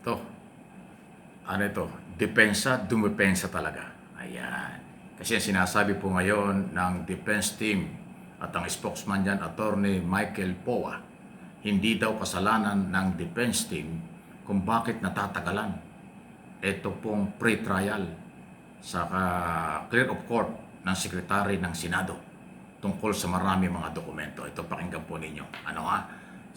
Ito, ano ito? Depensa, dumepensa talaga. Ayan. Kasi ang sinasabi po ngayon ng defense team at ang spokesman dyan, Attorney Michael Poa, hindi daw kasalanan ng defense team kung bakit natatagalan ito pong pre-trial sa clear of court ng Secretary ng Senado tungkol sa marami mga dokumento. Ito, pakinggan po ninyo. Ano ha?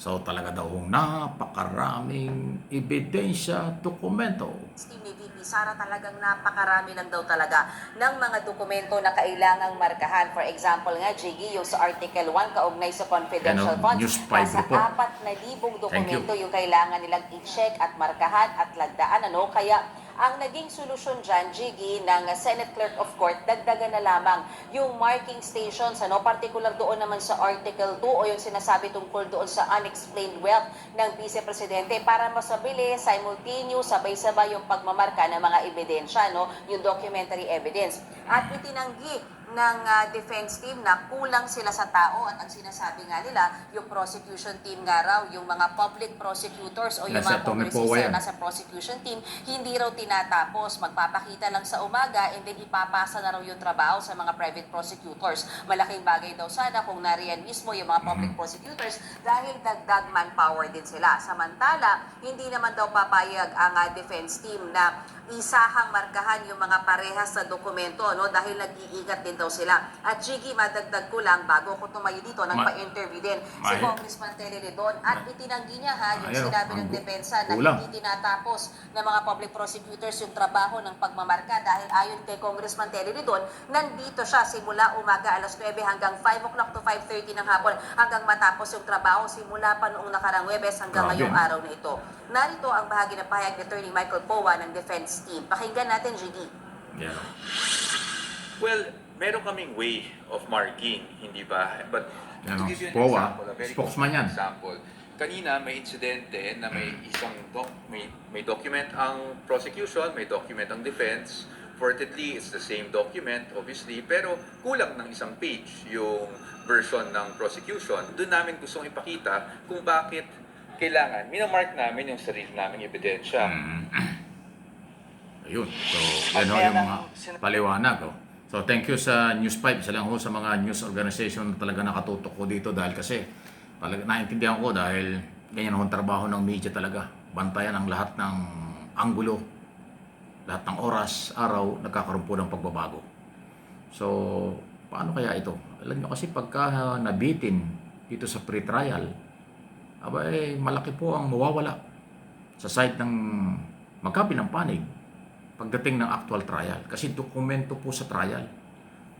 So talaga daw napakaraming ebidensya, dokumento. Team ni VP Sara talagang napakarami lang daw talaga ng mga dokumento na kailangang markahan. For example nga, Jiggy, yung sa Article 1 kaugnay sa confidential Ano, funds, News 5 nasa report. 4,000 Thank you. dokumento yung kailangan nilang i-check at markahan at lagdaan. Ano? Kaya ang naging solusyon dyan, Jiggy, ng Senate Clerk of Court, dagdagan na lamang yung marking stations, ano, particular doon naman sa Article 2 o yung sinasabi tungkol doon sa unexplained wealth ng Vice Presidente para masabili, simultaneous, sabay-sabay yung pagmamarka ng mga ebidensya, no, yung documentary evidence. At itinanggi ng defense team na kulang sila sa tao at ang sinasabi nga nila, yung prosecution team nga raw, yung mga public prosecutors o yung Nasa mga Tony Poa kongresista yan. na nasa prosecution team, hindi raw tinatapos. Magpapakita lang sa umaga and then ipapasa na raw yung trabaho sa mga private prosecutors. Malaking bagay daw sana kung nariyan mismo yung mga public prosecutors dahil dagdag manpower din sila. Samantala, hindi naman daw papayag ang defense team na isahang markahan yung mga parehas sa dokumento, no, dahil nag-iingat din daw sila. At Jiggy, madagdag ko lang bago ko tumayo dito, nagpa-interview din si Congressman Terry Redon at itinanggi niya yung sinabi ng depensa na kulang. hindi tinatapos ng mga public prosecutors yung trabaho ng pagmamarka dahil ayon kay Congressman Terry Redon, nandito siya simula umaga alas 9 hanggang 5 o'clock to 5:30 ng hapon hanggang matapos yung trabaho simula pa noong nakarang Webes hanggang ngayong araw na ito. Narito ang bahagi ng pahayag ni Attorney Michael Poa ng defense team. Pakinggan natin, Jiggy. Yeah. Well, meron kaming way of marking, hindi ba? But Ano, to give you an Poa, example, a very spokesman concrete yan. example, kanina may insidente na may isang may document ang prosecution, may document ang defense. Reportedly, it's the same document, obviously, pero kulang ng isang page yung version ng prosecution. Doon namin gustong ipakita kung bakit kailangan minamark namin yung sarili naming ebidensya. Ayun. So, yan ho yung mga paliwanag. Oh. So, thank you sa News 5. Isa lang ho sa mga news organization na talaga nakatutok ko dito dahil kasi talaga naintindihan ko dahil ganyan ho ang trabaho ng media talaga. Bantayan ang lahat ng anggulo, lahat ng oras, araw, nagkakaroon po ng pagbabago. So, paano kaya ito? Alam nyo kasi pagka nabitin dito sa pre-trial, malaki po ang mawawala sa side ng magkabilang panig pagdating ng actual trial. Kasi dokumento po sa trial.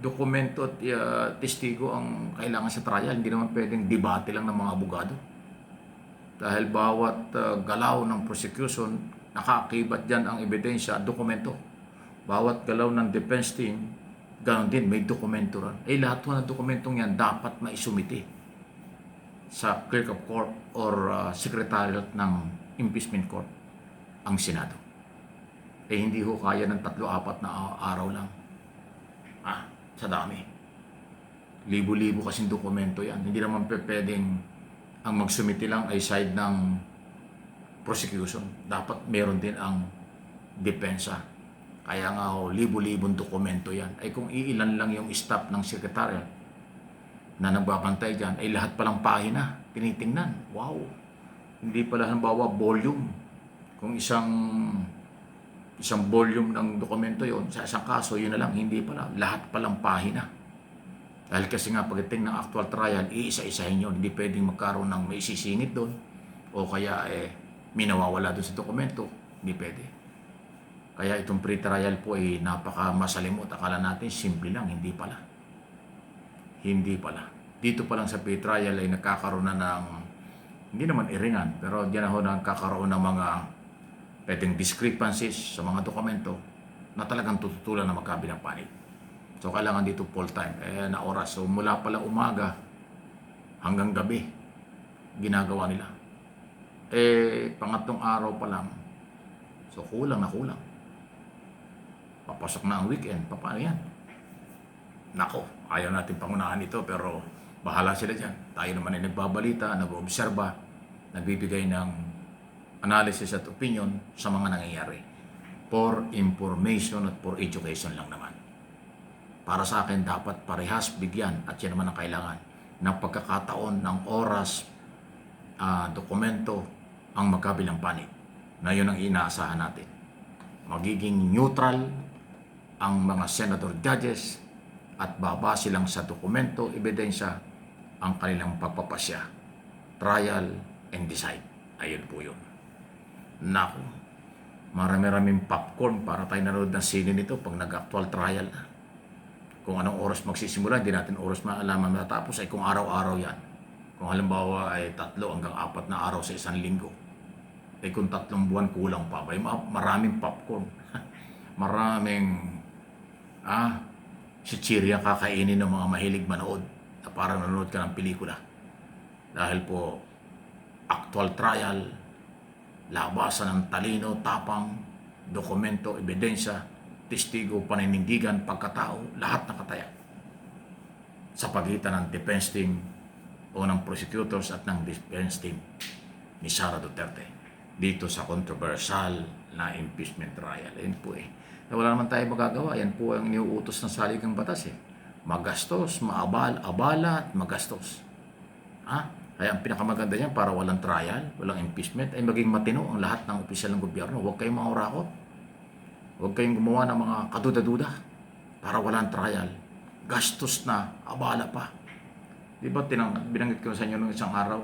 Dokumento at testigo ang kailangan sa trial. Hindi naman pwedeng debate lang ng mga abogado. Dahil bawat galaw ng prosecution, nakakibat dyan ang ebidensya at dokumento. Bawat galaw ng defense team, ganoon din, may dokumento rin. Lahat po ng dokumentong yan dapat maisumite sa clerk of court or secretariat ng impeachment court ang Senado. Hindi ho kaya ng 3-4 na araw lang. Sa dami. Libo-libo kasing dokumento yan. Hindi naman pwedeng ang magsumite lang ay side ng prosecution. Dapat meron din ang depensa. Kaya nga ho, libo-libong dokumento yan. Kung iilan lang yung staff ng secretariat na nagbabantay dyan, lahat palang pahina, tinitingnan. Wow! Hindi pala halimbawa volume. Kung isang volume ng dokumento yon sa isang kaso, yun na lang, hindi pala. Lahat palang pahina. Dahil kasi nga pagdating ng actual trial, iisa-isahin yun. Hindi pwedeng magkaroon ng may isisingit doon o kaya may nawawala doon sa dokumento. Hindi pwede. Kaya itong pre-trial po ay napaka-masalimot. Akala natin simple lang, hindi pala. Hindi pala. Dito pa lang sa pre-trial ay nagkakaroon na ng, hindi naman iringan, pero diyan ako nagkakaroon ng mga pwedeng discrepancies sa mga dokumento na talagang tututulan na magkabilang panig. So, kailangan dito full time. Na oras. So, mula pala umaga hanggang gabi, ginagawa nila. Pangatlong araw pa lang. So, kulang na kulang. Papasok na ang weekend. Paano yan? Nako, ayaw natin pangunahan ito, pero bahala sila dyan. Tayo naman ay nagbabalita, nag-oobserba, nagbibigay ng analysis at opinion sa mga nangyayari. For information at for education lang naman. Para sa akin, dapat parehas bigyan at yan naman ang kailangan ng pagkakataon ng oras, dokumento ang magkabilang panig na yun ang inaasahan natin. Magiging neutral ang mga senator judges at babase lang sa dokumento, ebidensya ang kanilang pagpapasya. Trial and decide. Ayun po yun. Naku, marami-raming popcorn para tayo nanood ng sine nito pag nag-actual trial na. Kung anong oras magsisimula, hindi natin oras maalaman matapos ay kung araw-araw yan. Kung halimbawa ay 3 hanggang 4 na araw sa isang linggo. Ay kung 3 buwan kulang pa ba, maraming popcorn. Maraming chichirya kakainin ng mga mahilig manood na parang nanonood ka ng pelikula. Dahil po, actual trial, labasan ng talino, tapang, dokumento, ebidensya, testigo, paninindigan, pagkatao, lahat nakataya sa pagitan ng defense team o ng prosecutors at ng defense team ni Sara Duterte dito sa controversial na impeachment trial. Yan po wala naman tayo magagawa. Yan po ang iniuutos ng saligang batas Magastos, abala at magastos. Kaya ang pinakamaganda niyan para walang trial, walang impeachment, ay maging matino ang lahat ng opisyal ng gobyerno. Huwag kayong mangurakot. Huwag kayong gumawa ng mga kaduda-duda para walang trial. Gastos na, abala pa. Di ba binanggit ko sa inyo nung isang araw?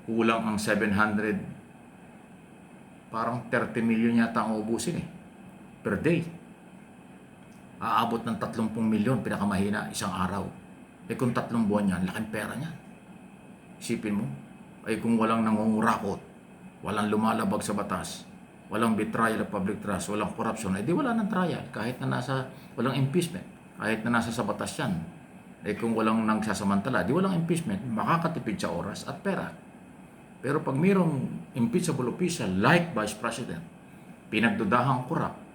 Kulang ang 700, parang 30 million yata ang ubusin per day. Aabot ng 30 milyon, pinakamahina, isang araw. Kung 3 buwan yan, laking pera niyan. Isipin mo, ay kung walang nangungurakot, walang lumalabag sa batas, walang betrayal of public trust, walang corruption, di wala ng trial. Kahit na walang impeachment, kahit na nasa sa batas yan. Kung walang nagsasamantala, di walang impeachment, makakatipid sa oras at pera. Pero pag mayroong impeachable official like Vice President, pinagdudahang corrupt,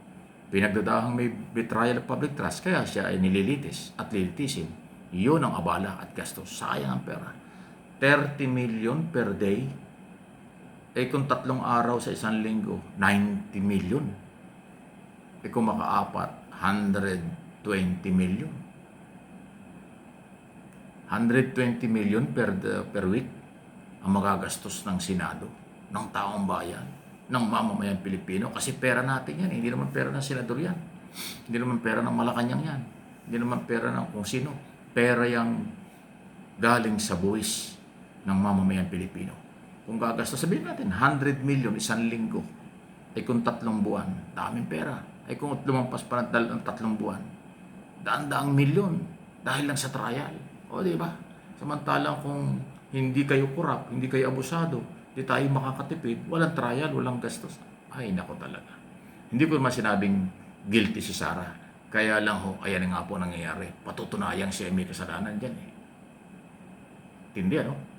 pinagdudahang may betrayal of public trust, kaya siya ay nililitis at lilitisin, yun ang abala at gastos. Sayang ang pera. 30 million per day, kung 3 araw sa isang linggo, 90 million. Kung maka-4, 120 million. 120 million per week ang magagastos ng Senado, ng taong bayan, ng mamamayang Pilipino. Kasi pera natin yan. Hindi naman pera ng senador yan. Hindi naman pera ng Malacanang yan. Hindi naman pera ng kung sino. Pera yang galing sa buwis ng mamamayang Pilipino. Kung gagastos, sabihin natin, 100 million isang linggo. Kung 3 buwan, daming pera. Kung lumampas pa ng 3 buwan, daan-daang milyon dahil lang sa trial. O, di ba? Samantalang kung hindi kayo kurap, hindi kayo abusado, hindi tayo makakatipid, walang trial, walang gastos. Ay, nako talaga. Hindi ko naman sinabing guilty si Sara. Kaya lang ayan nga po nangyayari. Patutunayang siya may kasalanan dyan Tindi, ano?